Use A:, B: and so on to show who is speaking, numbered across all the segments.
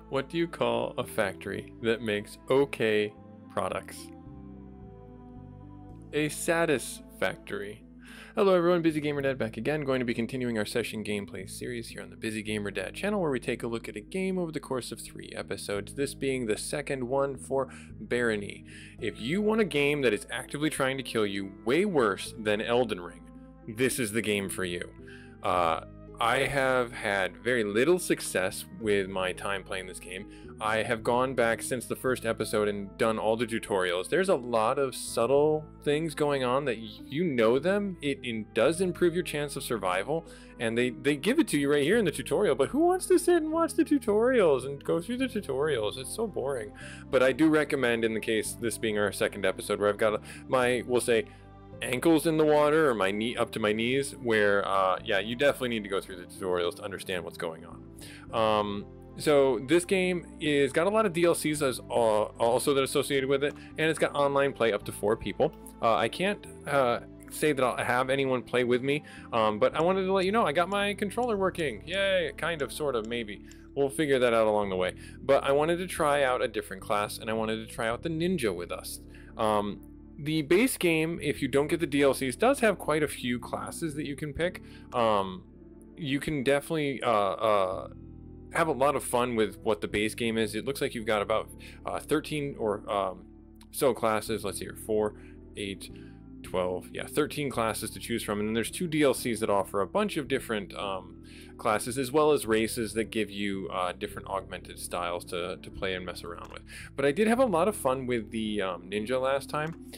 A: What do you call a factory that makes okay products? A satisfactory. Hello everyone, Busy Gamer Dad back again, going to be continuing our session gameplay series here on the Busy Gamer Dad channel, where we take a look at a game over the course of 3 episodes, this being the second one for Barony. If you want a game that is actively trying to kill you way worse than Elden Ring, this is the game for you. I have had very little success with my time playing this game. I have gone back since the first episode and done all the tutorials. There's a lot of subtle things going on that you know them. It does improve your chance of survival, and they give it to you right here in the tutorial, but who wants to sit and watch the tutorials and go through the tutorials? It's so boring. But I do recommend, in the case this being our second episode, where I've got my, we'll say, ankles in the water, or my knee up to my knees, where yeah, you definitely need to go through the tutorials to understand what's going on. So this game is got a lot of DLCs as also that are associated with it, and it's got online play up to 4 people. I can't say that I'll have anyone play with me, but I wanted to let you know I got my controller working. Yay! Kind of, sort of, maybe. We'll figure that out along the way. But I wanted to try out a different class, and I wanted to try out the ninja with us. The base game, if you don't get the DLCs, does have quite a few classes that you can pick. You can definitely have a lot of fun with what the base game is. It looks like you've got about 13 or so classes. Let's see here, 4, 8, 12, yeah, 13 classes to choose from. And then there's 2 DLCs that offer a bunch of different classes, as well as races that give you different augmented styles to play and mess around with. But I did have a lot of fun with the ninja last time.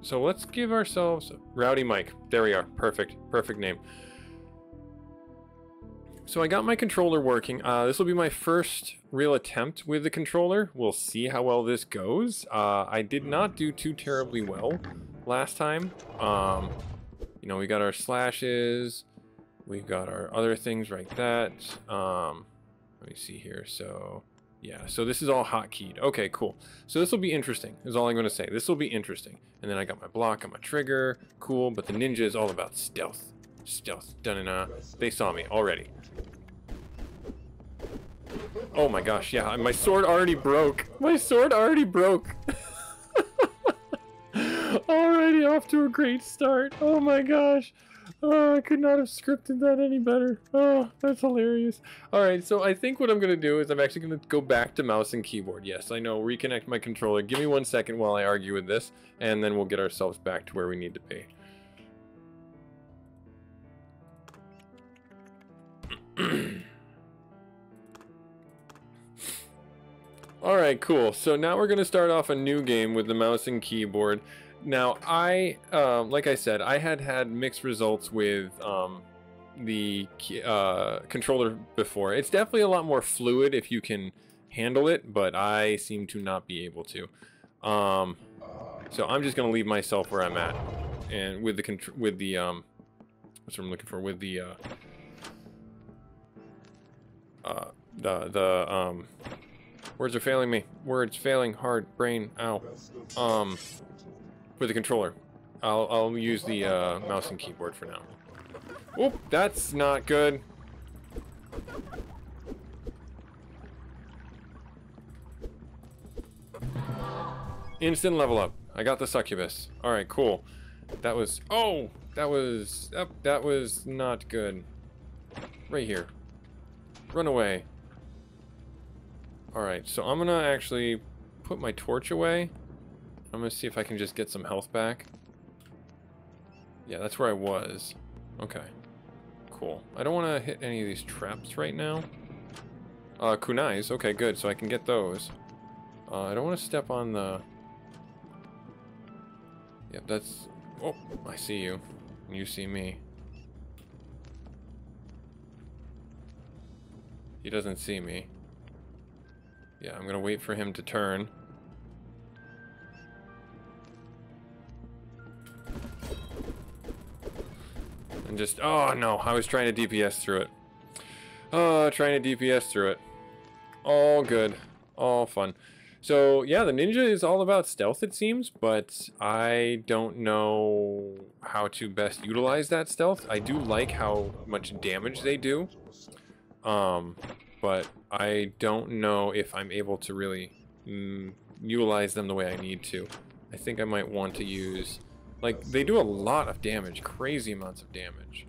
A: So let's give ourselves Rowdy Mike. There we are. Perfect name. So I got my controller working. This will be my first real attempt with the controller. We'll see how well this goes. I did not do too terribly well last time. You know, we got our slashes. We've got our other things like that. Let me see here. So, yeah. So this is all hotkeyed. Okay, cool. So this will be interesting, is all I'm going to say. This will be interesting. And then I got my block, got my trigger. Cool. But the ninja is all about stealth. Stealth. Dun-na-na. They saw me already. Oh my gosh, yeah, my sword already broke. My sword already broke. Already off to a great start. Oh my gosh. Oh, I could not have scripted that any better. Oh, that's hilarious. Alright, so I think what I'm going to do is I'm actually going to go back to mouse and keyboard. Yes, I know, reconnect my controller. Give me 1 second while I argue with this, and then we'll get ourselves back to where we need to be. Alright, cool. So now we're going to start off a new game with the mouse and keyboard. Now, like I said, I had mixed results with the controller before. It's definitely a lot more fluid if you can handle it, but I seem to not be able to. So I'm just going to leave myself where I'm at. And with the, what's what I'm looking for, with the words are failing me. Words failing hard. Brain. Ow. With the controller. I'll use the mouse and keyboard for now. Oop, that's not good. Instant level up. I got the succubus. All right, cool. That was. Oh, that was not good. Right here. Run away. Alright, so I'm gonna actually put my torch away. I'm gonna see if I can just get some health back. Yeah, that's where I was. Okay. Cool. I don't want to hit any of these traps right now. Kunais. Okay, good. So I can get those. I don't want to step on the... Yep, that's... Oh, I see you. You see me. He doesn't see me. Yeah, I'm gonna wait for him to turn. And just, oh no, I was trying to DPS through it. Oh, trying to DPS through it. All good. All fun. So, yeah, the ninja is all about stealth, it seems, but I don't know how to best utilize that stealth. I do like how much damage they do. but I don't know if I'm able to really utilize them the way I need to. I think I might want to use... Like, they do a lot of damage, crazy amounts of damage.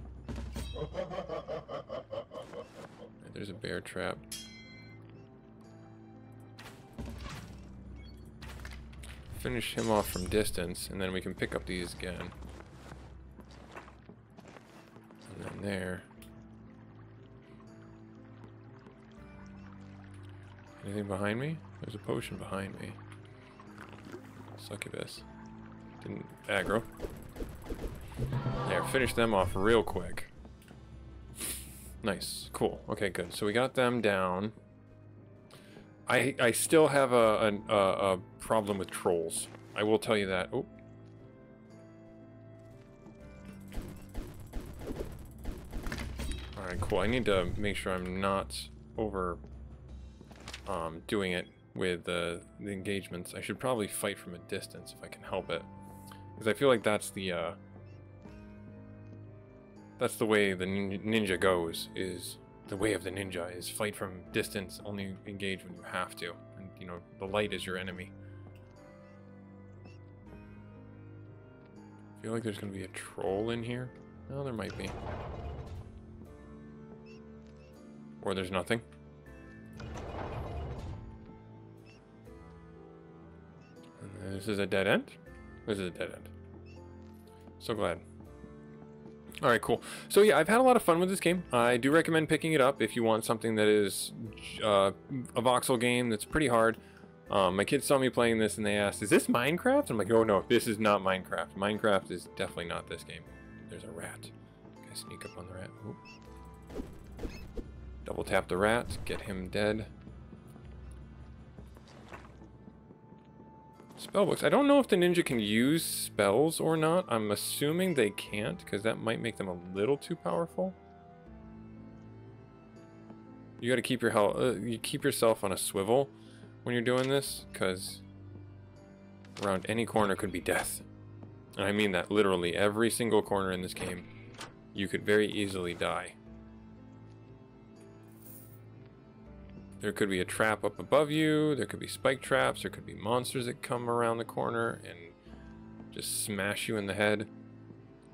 A: There's a bear trap. Finish him off from distance, and then we can pick up these again. And then there. Anything behind me? There's a potion behind me. Succubus. Didn't aggro. There, finish them off real quick. Nice, cool. Okay, good. So we got them down. I still have a problem with trolls. I will tell you that. Oh. Alright, cool. I need to make sure I'm not over doing it with the engagements. I should probably fight from a distance if I can help it. Because I feel like that's the way the ninja goes, is the way of the ninja is fight from distance, only engage when you have to. And, you know, the light is your enemy. I feel like there's going to be a troll in here. No, there might be. Or there's nothing. And this is a dead end? This is a dead end. So glad. Alright, cool. So yeah, I've had a lot of fun with this game. I do recommend picking it up if you want something that is a voxel game that's pretty hard. My kids saw me playing this and they asked, is this Minecraft? I'm like, oh no, this is not Minecraft. Minecraft is definitely not this game. There's a rat. Can I sneak up on the rat? Oop. Double tap the rat, get him dead. Spellbooks. I don't know if the ninja can use spells or not. I'm assuming they can't, because that might make them a little too powerful. You got to keep your you keep yourself on a swivel when you're doing this, because around any corner could be death. And I mean that literally. Every single corner in this game, you could very easily die. There could be a trap up above you, there could be spike traps, there could be monsters that come around the corner and just smash you in the head.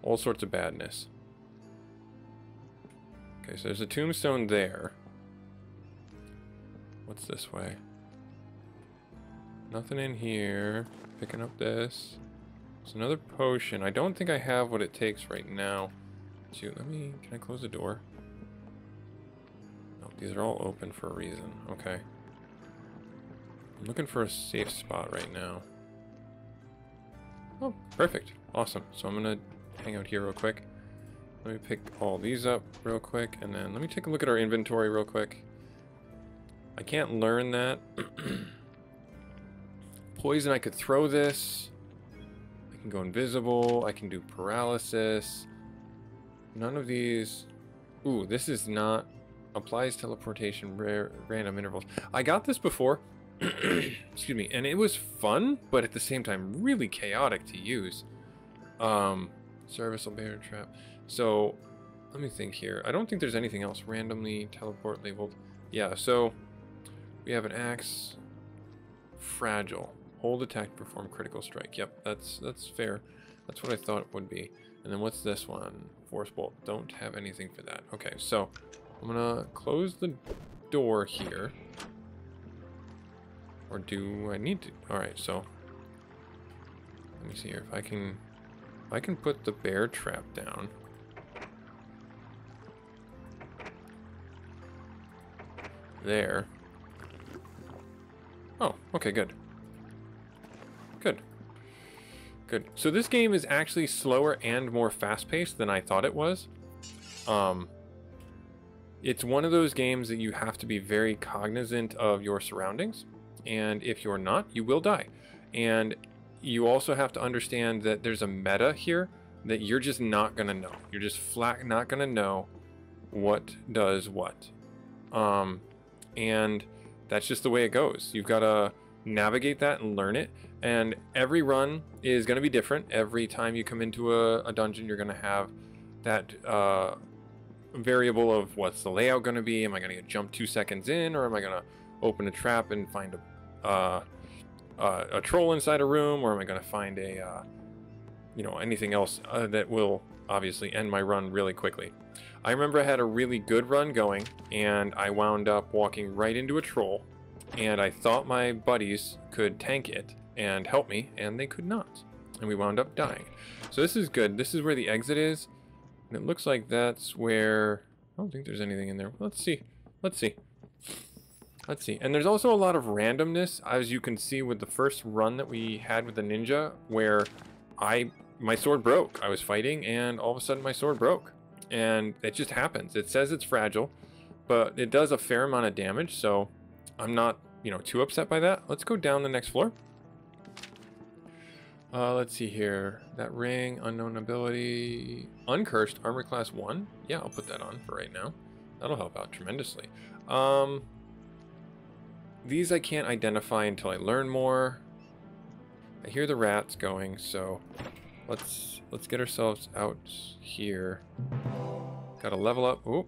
A: All sorts of badness. Okay, so there's a tombstone there. What's this way? Nothing in here. Picking up this. There's another potion. I don't think I have what it takes right now to... can I close the door? These are all open for a reason. Okay. I'm looking for a safe spot right now. Oh, perfect. Awesome. So I'm going to hang out here real quick. Let me pick all these up real quick, and then let me take a look at our inventory real quick. I can't learn that. Poison, I could throw this. I can go invisible. I can do paralysis. None of these... Ooh, this is not... Applies teleportation, random intervals. I got this before, excuse me, and it was fun, but at the same time, really chaotic to use. Serviceable bear trap. So, let me think here. I don't think there's anything else randomly teleport labeled. Yeah, so, we have an axe. Fragile. Hold attack to perform critical strike. Yep, that's fair. That's what I thought it would be. And then what's this one? Force bolt. Don't have anything for that. Okay, so... I'm gonna close the door here. Or do I need to? Alright, so let me see here if I can put the bear trap down. There. Oh, okay, good. Good. Good. So this game is actually slower and more fast-paced than I thought it was. It's one of those games that you have to be very cognizant of your surroundings, and if you're not, you will die. And you also have to understand that there's a meta here that you're just not gonna know. You're just flat not gonna know what does what. And that's just the way it goes. You've got to navigate that and learn it, and every run is going to be different. Every time you come into a dungeon, you're going to have that variable of what's the layout going to be. Am I going to jump 2 seconds in, or am I going to open a trap and find a troll inside a room, or am I going to find a you know, anything else that will obviously end my run really quickly. I remember I had a really good run going, and I wound up walking right into a troll, and I thought my buddies could tank it and help me, and they could not, and we wound up dying. So this is good. This is where the exit is, and it looks like that's where... I don't think there's anything in there. Let's see. Let's see. Let's see. And there's also a lot of randomness, as you can see with the first run that we had with the ninja, where my sword broke. I was fighting, and all of a sudden my sword broke. And it just happens. It says it's fragile, but it does a fair amount of damage, so I'm not, you know, too upset by that. Let's go down the next floor. Let's see here. That ring, unknown ability, uncursed, armor class 1. Yeah, I'll put that on for right now. That'll help out tremendously. These I can't identify until I learn more. I hear the rats going, so let's get ourselves out here. Gotta level up. Oh,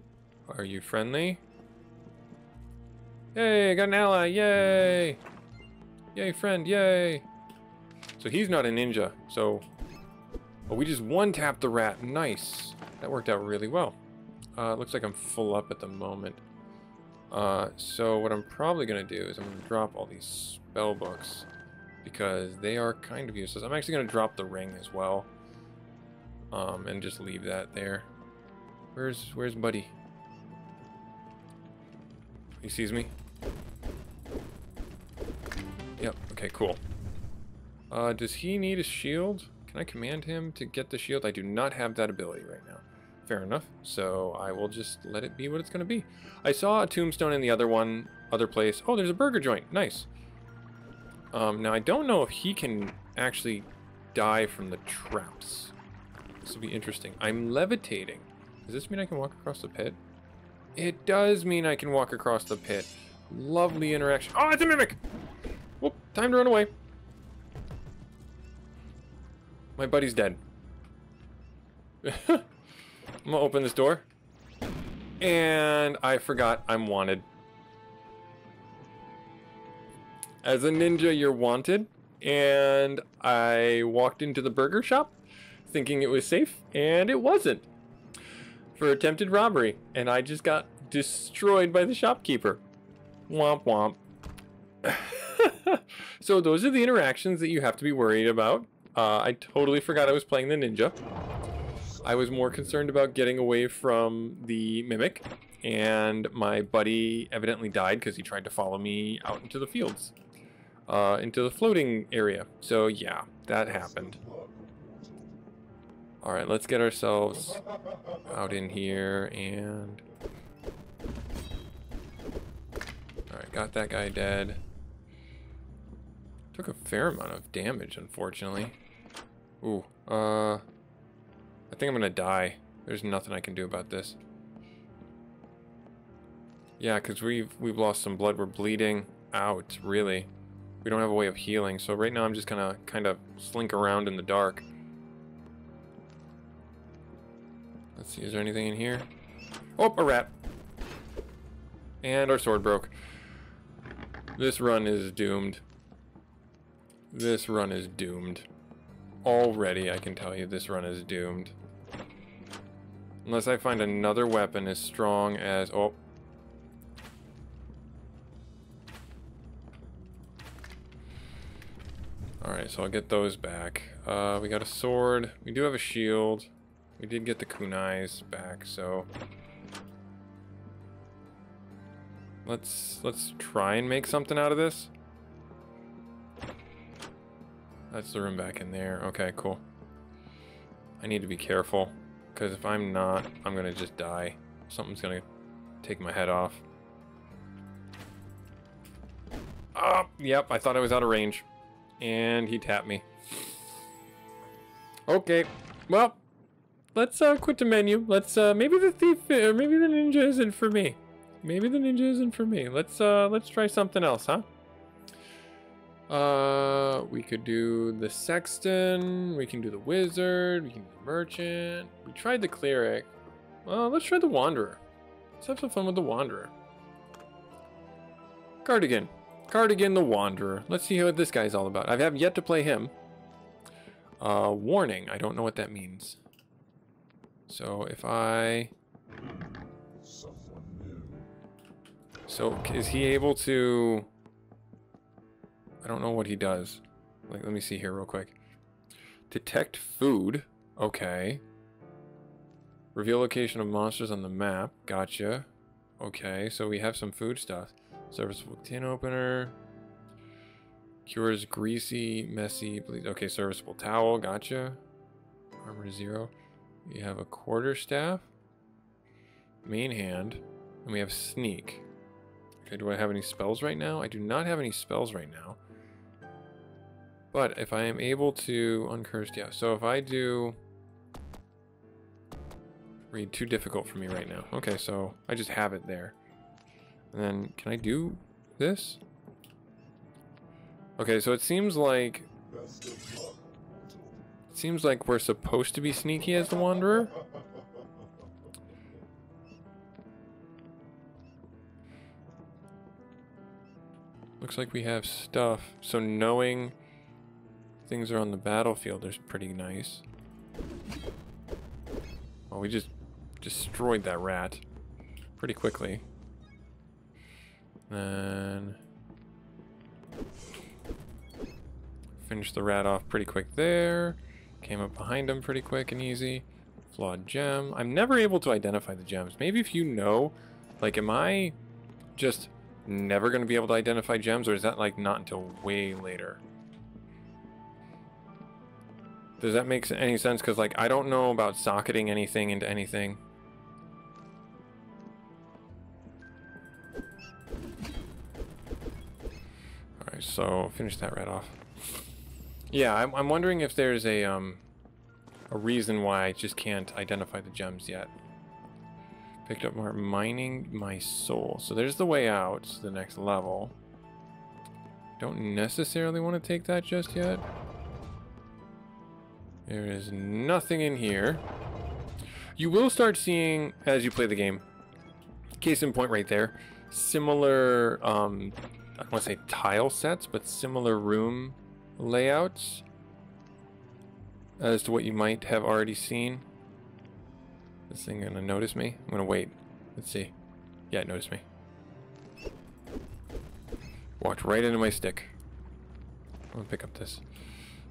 A: are you friendly? Yay, I got an ally, yay! Yay, friend, yay! So he's not a ninja, so... Oh, we just one-tapped the rat, nice! That worked out really well. Looks like I'm full up at the moment. So what I'm probably gonna do is I'm gonna drop all these spell books, because they are kind of useless. I'm actually going to drop the ring as well. And just leave that there. Where's Buddy? He sees me? Yep, okay, cool. Does he need a shield? Can I command him to get the shield? I do not have that ability right now. Fair enough. So I will just let it be what it's going to be. I saw a tombstone in the other place. Oh, there's a burger joint. Nice. Now, I don't know if he can actually die from the traps. This will be interesting. I'm levitating. Does this mean I can walk across the pit? It does mean I can walk across the pit. Lovely interaction. Oh, it's a mimic! Whoop, time to run away. My buddy's dead. I'm gonna open this door. And I forgot I'm wanted. As a ninja, you're wanted, and I walked into the burger shop thinking it was safe, and it wasn't, for attempted robbery, and I just got destroyed by the shopkeeper. Womp womp. So those are the interactions that you have to be worried about. I totally forgot I was playing the ninja. I was more concerned about getting away from the mimic, and my buddy evidently died because he tried to follow me out into the fields. Into the floating area. So yeah, that happened. Alright, let's get ourselves out in here and... Alright, got that guy dead. Took a fair amount of damage, unfortunately. Ooh, I think I'm gonna die. There's nothing I can do about this. Yeah, because we've lost some blood. We're bleeding out, really. We don't have a way of healing, so right now I'm just gonna kind of slink around in the dark. Let's see, is there anything in here? Oh, a rat! And our sword broke. This run is doomed. This run is doomed. Already, I can tell you, this run is doomed. Unless I find another weapon as strong as... Oh. Alright, so I'll get those back. We got a sword. We do have a shield. We did get the kunais back, so... Let's try and make something out of this. That's the room back in there. Okay, cool. I need to be careful, because if I'm not, I'm gonna just die. Something's gonna take my head off. Oh, yep, I thought I was out of range. And he tapped me. Okay, well, let's quit the menu. Let's maybe the thief, or maybe the ninja isn't for me. Maybe the ninja isn't for me. Let's try something else, huh? We could do the sexton, we can do the wizard, we can do the merchant. We tried the cleric. Well, let's try the Wanderer. Let's have some fun with the Wanderer. Cardigan. Cardigan the Wanderer. Let's see what this guy's all about. I have yet to play him. Warning. I don't know what that means. So if I... So is he able to... I don't know what he does. Like, let me see here real quick. Detect food. Okay. Reveal location of monsters on the map. Gotcha. Okay, so we have some food stuff. Serviceable tin opener. Cures greasy, messy, bleed. Okay, serviceable towel. Gotcha. Armor 0. We have a quarterstaff. Main hand. And we have sneak. Okay, do I have any spells right now? I do not have any spells right now. But if I am able to... Uncursed, yeah. So if I do... Read too difficult for me right now. Okay, so I just have it there. And then, can I do this? Okay, so it seems like... It seems like we're supposed to be sneaky as the Wanderer. Looks like we have stuff. So knowing things are on the battlefield is pretty nice. Well, we just destroyed that rat pretty quickly. Then finished the rat off pretty quick there. Came up behind him pretty quick and easy. Flawed gem. I'm never able to identify the gems. Maybe if you know, like, am I just never going to be able to identify gems, or is that like not until way later? Does that make any sense? Because like I don't know about socketing anything into anything. Alright, so finish that right off. Yeah, I'm wondering if there's a reason why I just can't identify the gems yet. Picked up more mining my soul. So there's the way out to the next level. Don't necessarily want to take that just yet. There is nothing in here. You will start seeing, as you play the game, case in point right there, similar, I don't want to say tile sets, but similar room layouts as to what you might have already seen. This thing gonna notice me? I'm gonna wait. Let's see. Yeah, it noticed me. Walked right into my stick. I'm gonna pick up this.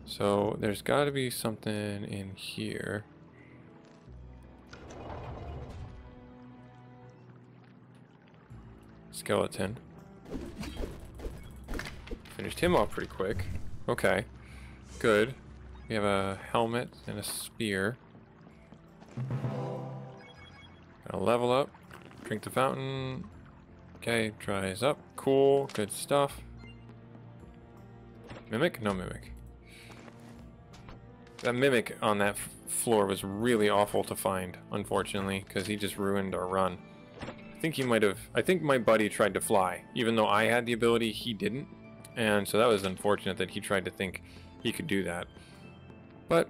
A: So there's got to be something in here. Skeleton. Finished him off pretty quick. Okay, good. We have a helmet and a spear. Gotta level up. Drink the fountain. Okay, dries up. Cool, good stuff. Mimic? No mimic. That mimic on that floor was really awful to find, unfortunately, because he just ruined our run. I think he might have... I think my buddy tried to fly. Even though I had the ability, he didn't. And so that was unfortunate that he tried to think he could do that. But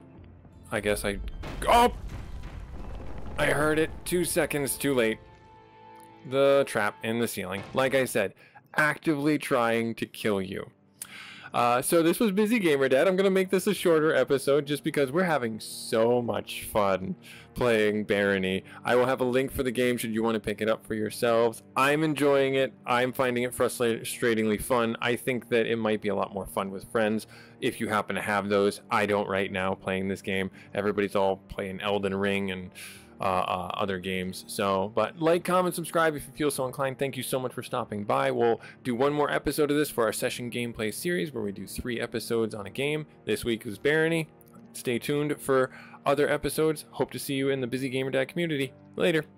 A: I guess I... Oh! I heard it 2 seconds too late. The trap in the ceiling. Like I said, actively trying to kill you. So this was Busy Gamer Dad. I'm going to make this a shorter episode just because we're having so much fun playing Barony. I will have a link for the game should you want to pick it up for yourselves. I'm enjoying it. I'm finding it frustratingly fun. I think that it might be a lot more fun with friends if you happen to have those. I don't right now playing this game. Everybody's all playing Elden Ring and other games. So, but like, comment, subscribe if you feel so inclined. Thank you so much for stopping by. We'll do one more episode of this for our session gameplay series where we do 3 episodes on a game. This week is Barony. Stay tuned for other episodes. Hope to see you in the Busy Gamer Dad community. Later.